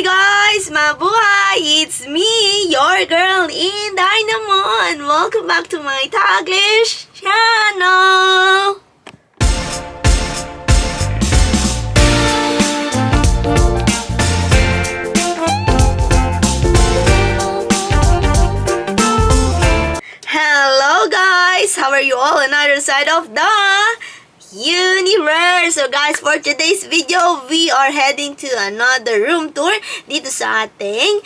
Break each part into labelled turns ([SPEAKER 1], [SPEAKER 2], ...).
[SPEAKER 1] Hi guys! Mabuhay! It's me, your girl, InDaynaMo, and welcome back to my Taglish channel! Hello guys! How are you all on other side of the universe? So guys, for today's video, we are heading to another room tour dito sa ating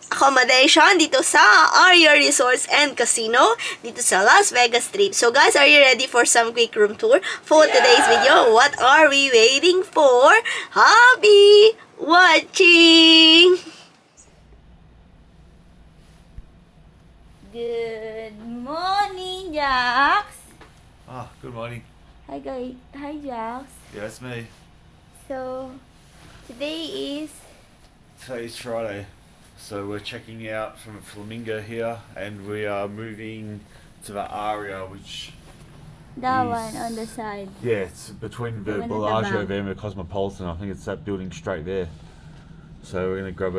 [SPEAKER 1] accommodation dito sa Aria Resorts and Casino dito sa Las Vegas Strip. So guys, are you ready for some quick room tour for today's video? What are we waiting for? Happy watching! Good morning, Jax.
[SPEAKER 2] Good morning.
[SPEAKER 1] Hi guys. Hi, Jax.
[SPEAKER 2] Yeah, it's me.
[SPEAKER 1] So today's
[SPEAKER 2] Friday, so we're checking out from Flamingo here, and we are moving to the Aria, which
[SPEAKER 1] that
[SPEAKER 2] is,
[SPEAKER 1] one on the side.
[SPEAKER 2] yeah, it's between
[SPEAKER 1] The
[SPEAKER 2] the
[SPEAKER 1] one at the
[SPEAKER 2] Bellagio
[SPEAKER 1] back.
[SPEAKER 2] there and the Cosmopolitan. I think it's that building straight there. So we're gonna grab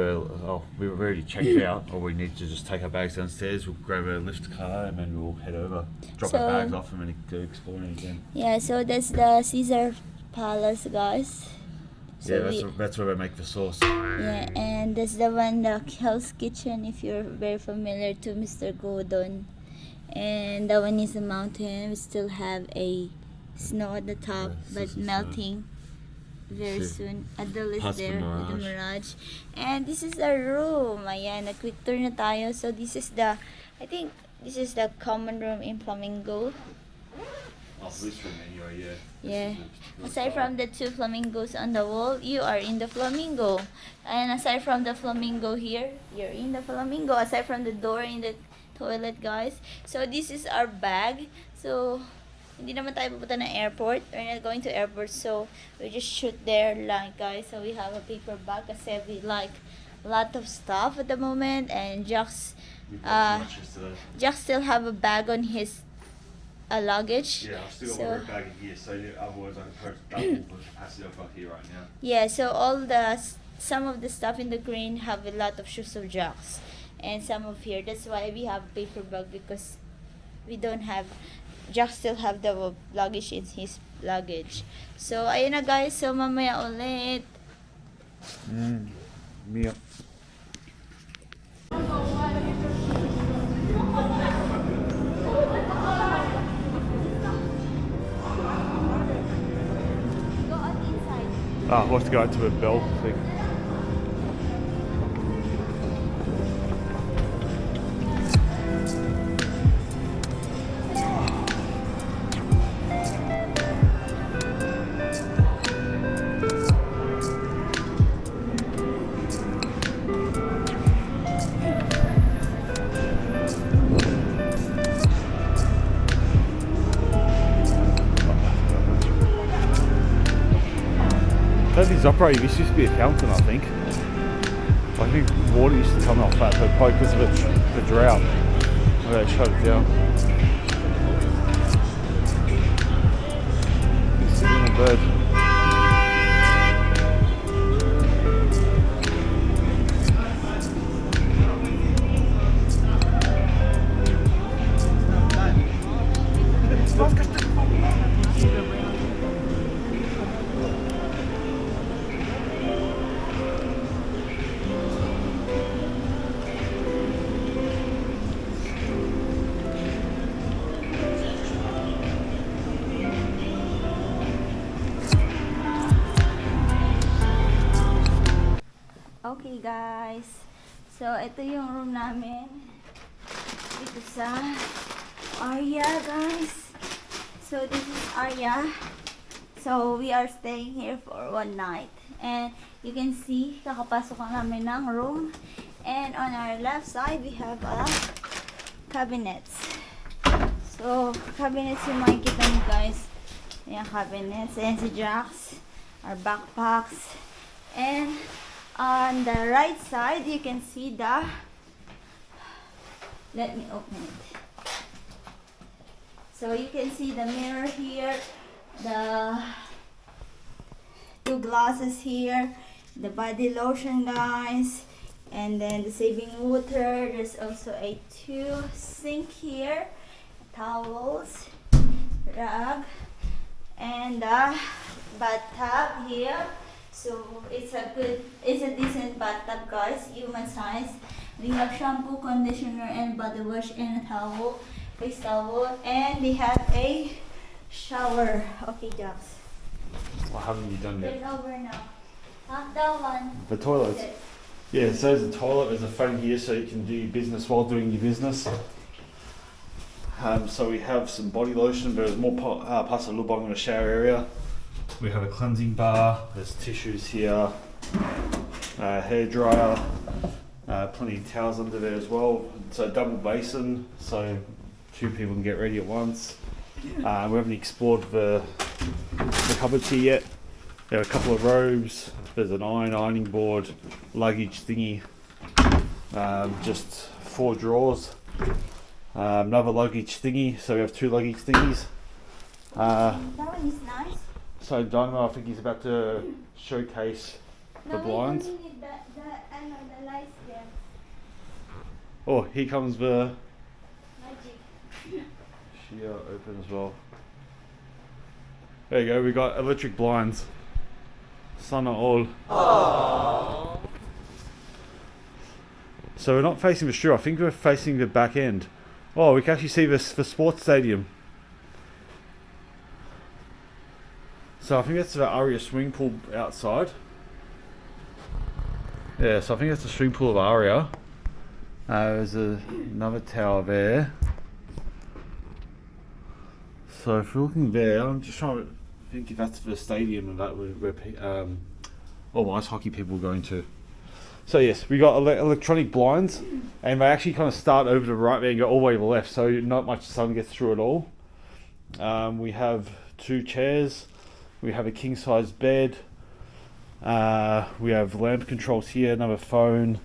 [SPEAKER 2] we've already checked out. All we need to just take our bags downstairs. We'll grab a lift car and then we'll head over, drop our bags off, and then go exploring again.
[SPEAKER 1] Yeah, so that's the Caesar Palace, guys. So
[SPEAKER 2] Yeah, that's where we make the sauce.
[SPEAKER 1] yeah, and that's the one, the Hell's Kitchen, if you're very familiar to Mr. Gordon. And that one is a mountain. We still have a snow at the top,
[SPEAKER 2] Yeah,
[SPEAKER 1] but
[SPEAKER 2] Caesar
[SPEAKER 1] melting very
[SPEAKER 2] See.
[SPEAKER 1] soon. Adele is
[SPEAKER 2] Past the
[SPEAKER 1] there with the
[SPEAKER 2] Mirage.
[SPEAKER 1] Mirage. And this is our room. Ayan, a quick tour na tayo. So this is the, I think this is the common room in Flamingo.
[SPEAKER 2] Oh, this room anyway, yeah.
[SPEAKER 1] Yeah. Aside from the two flamingos on the wall, you are in the flamingo. And aside from the flamingo here, you're in the flamingo. Aside from the door in the toilet, guys. So this is our bag. So hindi naman tayo pupunta ng airport. We're not going to airport, so we just shoot there lang, guys. So we have a paper bag kasi we like a lot of stuff at the moment. And Jax still have a bag on his luggage.
[SPEAKER 2] Yeah, I've still got
[SPEAKER 1] So-
[SPEAKER 2] my bag in here, so otherwise I could double the capacity I've got here right now.
[SPEAKER 1] Yeah, so some of the stuff in the green have a lot of shoes of Jax, and some of here. That's why we have paper bag, because we don't have. Jax still have the luggage in his luggage. So ayun na guys, so mamaya ulit.
[SPEAKER 2] Mia.
[SPEAKER 1] Go on inside.
[SPEAKER 2] We'll have to go out to a bell thing. How these operating? This used to be a fountain, I think. I think water used to come off that, but probably because of the drought. They shut it down. This little bird.
[SPEAKER 1] Okay guys, so ito yung room namin dito sa Aria, guys. So this is Aria. So we are staying here for one night, and you can see kakapasok lang namin ng room, and on our left side we have a cabinets. So cabinets yung makikita nyo, guys. Ayan, cabinets. Ayan si Jax, our backpacks, and on the right side, you can see the, let me open it. So you can see the mirror here, the two glasses here, the body lotion, guys, and then the saving water. There's also a 2 sink here, towels, rug, and the bathtub here. So it's a decent bathtub, guys, human size. We have shampoo, conditioner, and body wash, and a towel, face towel, and they have a shower. Okay, Jax.
[SPEAKER 2] What haven't you done yet?
[SPEAKER 1] Turn over now. Not that one.
[SPEAKER 2] The toilets. Yeah, so there's a toilet, there's a phone here so you can do your business while doing your business. So we have some body lotion, but there's more pasta lubang in the shower area. We have a cleansing bar, there's tissues here, hair dryer, plenty of towels under there as well. It's a double basin, so 2 people can get ready at once. We haven't explored the cupboards here yet. There are a couple of robes, there's an ironing board, luggage thingy, just 4 drawers, another luggage thingy, so we have 2 luggage thingies.
[SPEAKER 1] That one is nice.
[SPEAKER 2] So Dynamo, I think he's about to showcase the blinds.
[SPEAKER 1] No, we need the lights there.
[SPEAKER 2] Oh, here comes the
[SPEAKER 1] Magic.
[SPEAKER 2] sheer open as well. There you go, we got electric blinds. Sana all. Aww. So we're not facing the street, I think we're facing the back end. Oh, we can actually see the sports stadium. So I think that's the Aria swimming pool outside. Yeah, so I think that's the swimming pool of Aria. There's another tower there. So if we're looking there, I'm just trying to think if that's the stadium and that where all the ice hockey people are going to. So yes, we got electronic blinds, and they actually kind of start over to the right there and go all the way to the left, so not much sun gets through at all. We have 2 chairs. We have a king size bed. We have lamp controls here, another phone.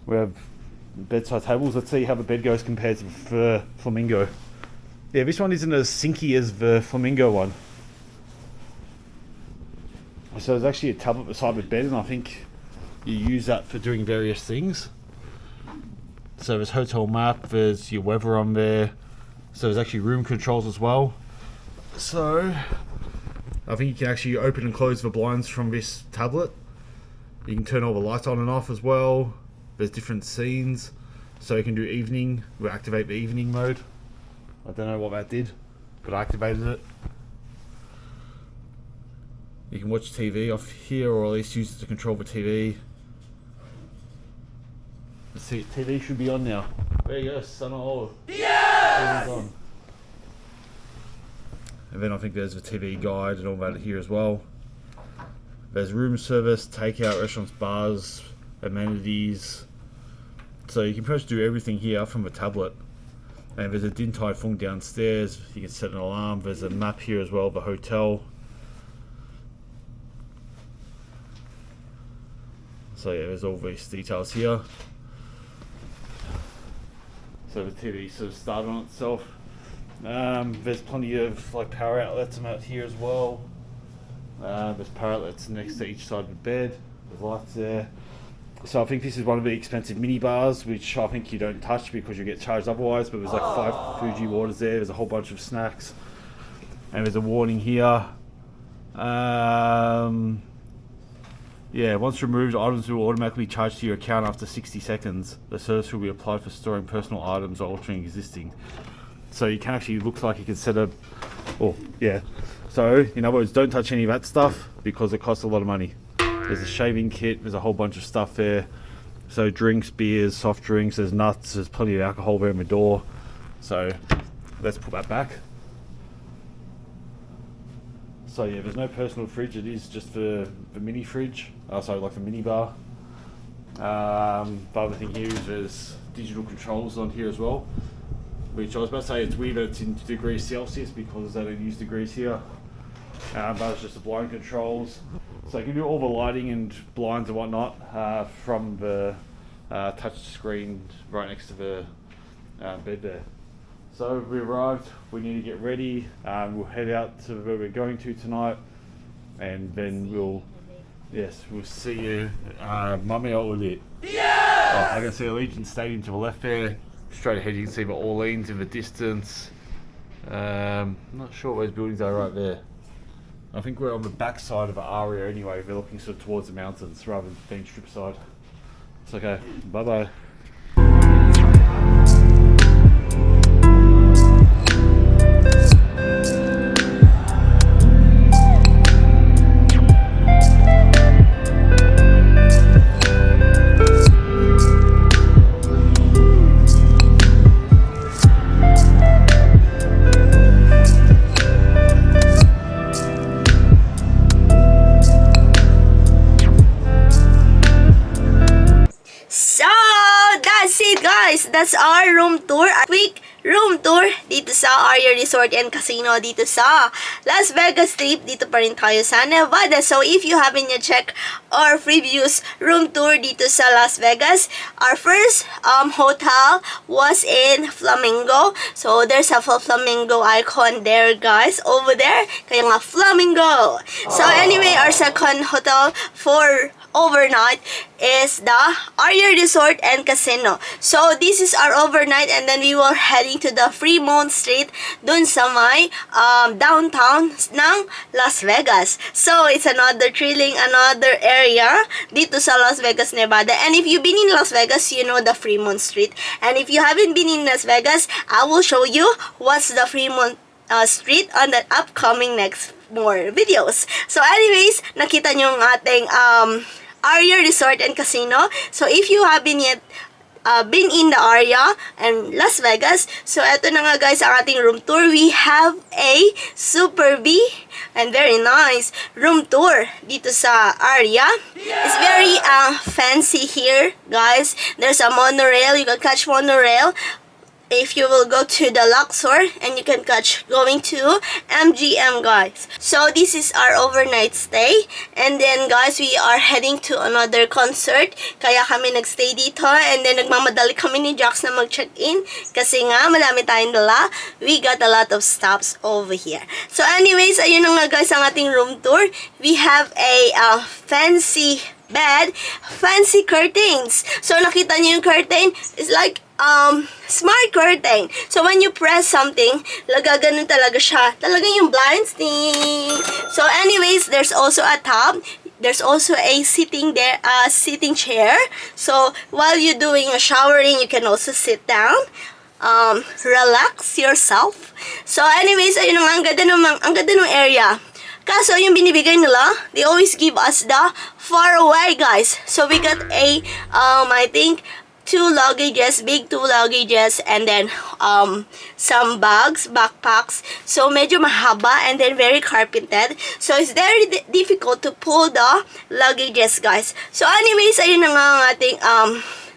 [SPEAKER 2] We have bedside tables. Let's see how the bed goes compared to the Flamingo. Yeah, this one isn't as sinky as the Flamingo one. So there's actually a tablet beside the bed, and I think you use that for doing various things. So there's hotel map, there's your weather on there. So there's actually room controls as well. So I think you can actually open and close the blinds from this tablet. You can turn all the lights on and off as well. There's different scenes. So you can do evening. We'll activate the evening mode. I don't know what that did, but I activated it. You can watch TV off here, or at least use it to control the TV. Let's see, TV should be on now. There you go, son of all. Yes! And then I think there's the TV guide and all that here as well. There's room service, takeout, restaurants, bars, amenities. So you can pretty much do everything here from the tablet. And there's a Din Tai Fung downstairs. You can set an alarm. There's a map here as well, the hotel. So yeah, there's all these details here. So the TV sort of started on itself. There's plenty of like power outlets out here as well. There's power outlets next to each side of the bed. There's lights there. So I think this is one of the expensive mini bars, which I think you don't touch because you get charged otherwise. But there's like 5 Fuji waters there. There's a whole bunch of snacks, and there's a warning here. Yeah, once removed, items will automatically be charged to your account after 60 seconds. The service will be applied for storing personal items or altering existing. So you can actually, looks like you can set up, oh yeah. So in other words, don't touch any of that stuff because it costs a lot of money. There's a shaving kit, there's a whole bunch of stuff there. So drinks, beers, soft drinks, there's nuts, there's plenty of alcohol there in the door. So let's put that back. So yeah, there's no personal fridge, it is just the mini fridge, sorry, like the mini bar. The other thing here is there's digital controls on here as well, which I was about to say it's weird that it's in degrees Celsius because they don't use degrees here. But it's just the blind controls. So you can do all the lighting and blinds and whatnot from the touch screen right next to the bed there. So we arrived, we need to get ready, we'll head out to where we're going to tonight, and then we'll Yes, we'll see you. Mummy Ulit. Yeah! Oh, I can see Allegiant Stadium to the left there. Straight ahead you can see the Orleans in the distance. Not sure what those buildings are right there. I think we're on the back side of the Aria anyway. We're looking sort of towards the mountains rather than being strip side. It's okay. Bye bye.
[SPEAKER 1] That's our room tour. A quick room tour dito sa Aria Resort and Casino dito sa Las Vegas Strip. Dito pa rin tayo sa Nevada. So if you haven't yet checked our previous room tour dito sa Las Vegas, our first hotel was in Flamingo. So there's a flamingo icon there, guys, over there. Kaya nga Flamingo. So anyway, our second hotel for overnight is the Aria Resort and Casino. So this is our overnight, and then we were heading to the Fremont Street dun sa may downtown ng Las Vegas. So it's another thrilling, another area dito sa Las Vegas, Nevada. And if you've been in Las Vegas, you know the Fremont Street. And if you haven't been in Las Vegas, I will show you what's the Fremont Street on the upcoming next more videos. So anyways, nakita nyo yung ating Aria Resort and Casino. So if you haven't yet been in the area and Las Vegas, so eto na nga guys ang ating room tour. We have a super B and very nice room tour dito sa Aria. It's very fancy here, guys. There's a monorail. You can catch monorail if you will go to the Luxor, and you can catch going to MGM, guys. So this is our overnight stay, and then guys, we are heading to another concert, kaya kami nagstay dito, and then nagmamadali kami ni Jax na mag-check-in kasi nga malami tayong dala. We got a lot of stops over here. So anyways, ayun na nga guys ang ating room tour. We have a fancy bed, fancy curtains. So nakita niyo yung curtain, it's like smart curtain. So when you press something, ganun talaga siya. Talaga yung blinds ding. So anyways, there's also a tub. There's also a sitting there, sitting chair. So while you're doing a showering, you can also sit down. Relax yourself. So anyways, ayun nga, ang ganda ng area. Kaso yung binibigay nila, they always give us the far away, guys. So we got a I think 2 luggages, big 2 luggages, and then some bags, backpacks. So medyo mahaba and then very carpeted. So it's very difficult to pull the luggages, guys. So anyways, ayun na nga ang ating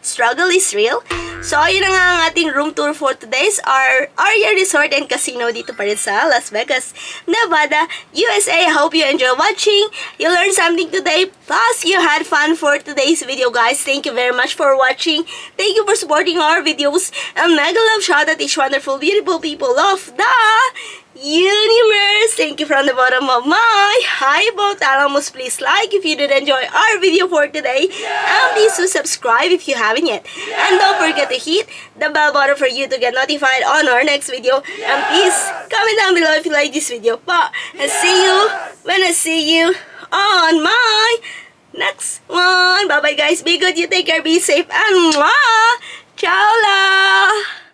[SPEAKER 1] struggle is real. So, ayun na nga ang ating room tour for today's our Aria Resort and Casino dito pa rin sa Las Vegas, Nevada, USA. Hope you enjoy watching. You learned something today. Plus, you had fun for today's video, guys. Thank you very much for watching. Thank you for supporting our videos. And mega love shout out to each wonderful, beautiful people of the universe. Thank you from the bottom of my hypothalamus. Please like if you did enjoy our video for today. And please do subscribe if you haven't yet. And don't forget to hit the bell button for you to get notified on our next video. And please comment down below if you like this video. And see you when I see you on my next one. Bye bye guys. Be good. You take care. Be safe. And mwah! Ciao la!